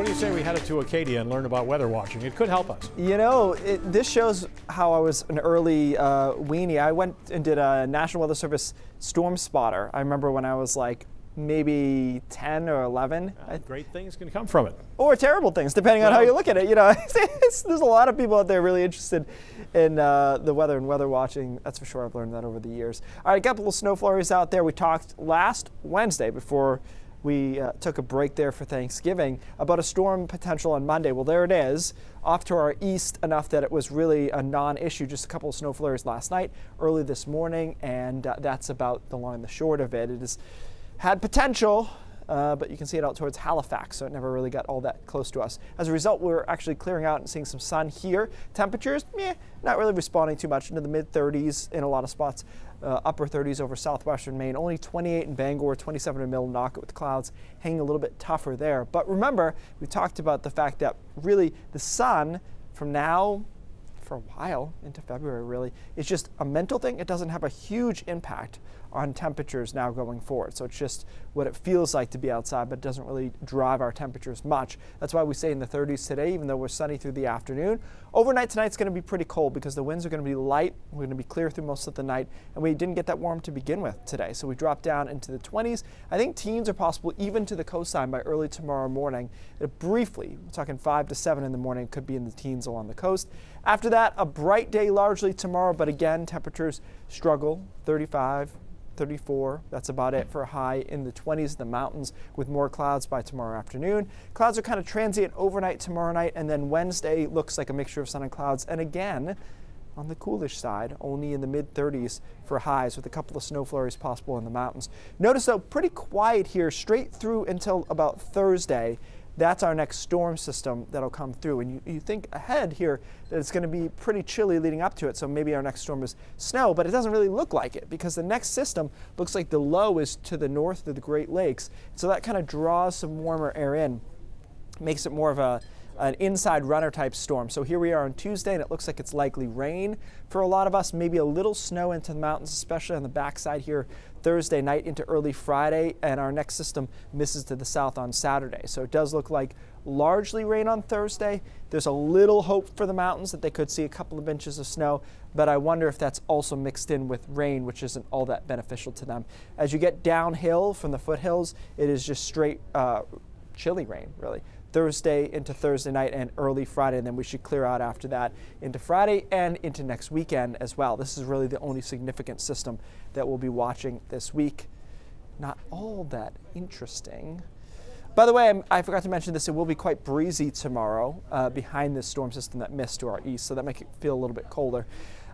what do you say we head to Acadia and learn about weather watching? It could help us. You know, this shows how I was an early weenie. I went and did a National Weather Service storm spotter. I remember when I was like maybe 10 or 11. Great things can come from it. Or terrible things, depending on how you look at it. You know, there's a lot of people out there really interested in the weather and weather watching. That's for sure. I've learned that over the years. All right, a couple of snow flurries out there. We talked last Wednesday before we took a break there for Thanksgiving about a storm potential on Monday. Well, there it is, off to our east enough that it was really a non-issue. Just a couple of snow flurries last night, early this morning, and that's about the long and the short of it. It has had potential, but you can see it out towards Halifax, so it never really got all that close to us. As a result, we're actually clearing out and seeing some sun here. Temperatures, not really responding too much, into the mid-30s in a lot of spots. Upper 30s over southwestern Maine, only 28 in Bangor, 27 in Millinocket with clouds hanging a little bit tougher there. But remember, we talked about the fact that really the sun from now for a while into February really is just a mental thing. It doesn't have a huge impact on temperatures now going forward. So it's just what it feels like to be outside, but it doesn't really drive our temperatures much. That's why we say in the 30s today, even though we're sunny through the afternoon. Overnight tonight's going to be pretty cold because the winds are going to be light. We're going to be clear through most of the night, and we didn't get that warm to begin with today. So we dropped down into the 20s. I think teens are possible even to the coastline by early tomorrow morning. Briefly, we're talking 5 to 7 in the morning, could be in the teens along the coast. After that, a bright day largely tomorrow, but again, temperatures struggle, 35, 34, that's about it for a high in the 20s in the mountains with more clouds by tomorrow afternoon. Clouds are kind of transient overnight tomorrow night, and then Wednesday looks like a mixture of sun and clouds. And again, on the coolish side, only in the mid-30s for highs with a couple of snow flurries possible in the mountains. Notice though, pretty quiet here straight through until about Thursday. That's our next storm system that'll come through. And you think ahead here that it's going to be pretty chilly leading up to it, so maybe our next storm is snow, but it doesn't really look like it because the next system looks like the low is to the north of the Great Lakes. So that kind of draws some warmer air in, makes it more of an inside runner type storm. So here we are on Tuesday, and it looks like it's likely rain for a lot of us, maybe a little snow into the mountains, especially on the backside here Thursday night into early Friday, and our next system misses to the south on Saturday. So it does look like largely rain on Thursday. There's a little hope for the mountains that they could see a couple of inches of snow, but I wonder if that's also mixed in with rain, which isn't all that beneficial to them. As you get downhill from the foothills, it is just straight chilly rain, really. Thursday into Thursday night and early Friday, and then we should clear out after that into Friday and into next weekend as well. This is really the only significant system that we'll be watching this week. Not all that interesting. By the way, I forgot to mention this, it will be quite breezy tomorrow behind this storm system that missed to our east, so that makes it feel a little bit colder.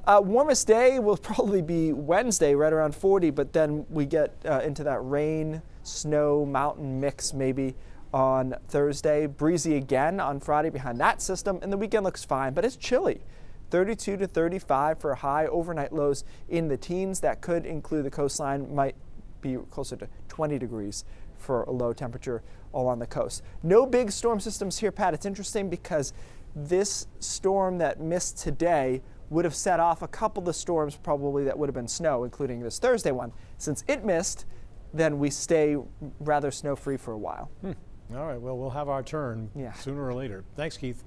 Warmest day will probably be Wednesday, right around 40, but then we get into that rain, snow, mountain mix maybe on Thursday. Breezy again on Friday behind that system, and the weekend looks fine, but it's chilly. 32 to 35 for a high, overnight lows in the teens. That could include the coastline, might be closer to 20 degrees for a low temperature all on the coast. No big storm systems here, Pat. It's interesting because this storm that missed today would have set off a couple of storms probably that would have been snow, including this Thursday one. Since it missed, then we stay rather snow-free for a while. All right, well, we'll have our turn sooner or later. Thanks, Keith.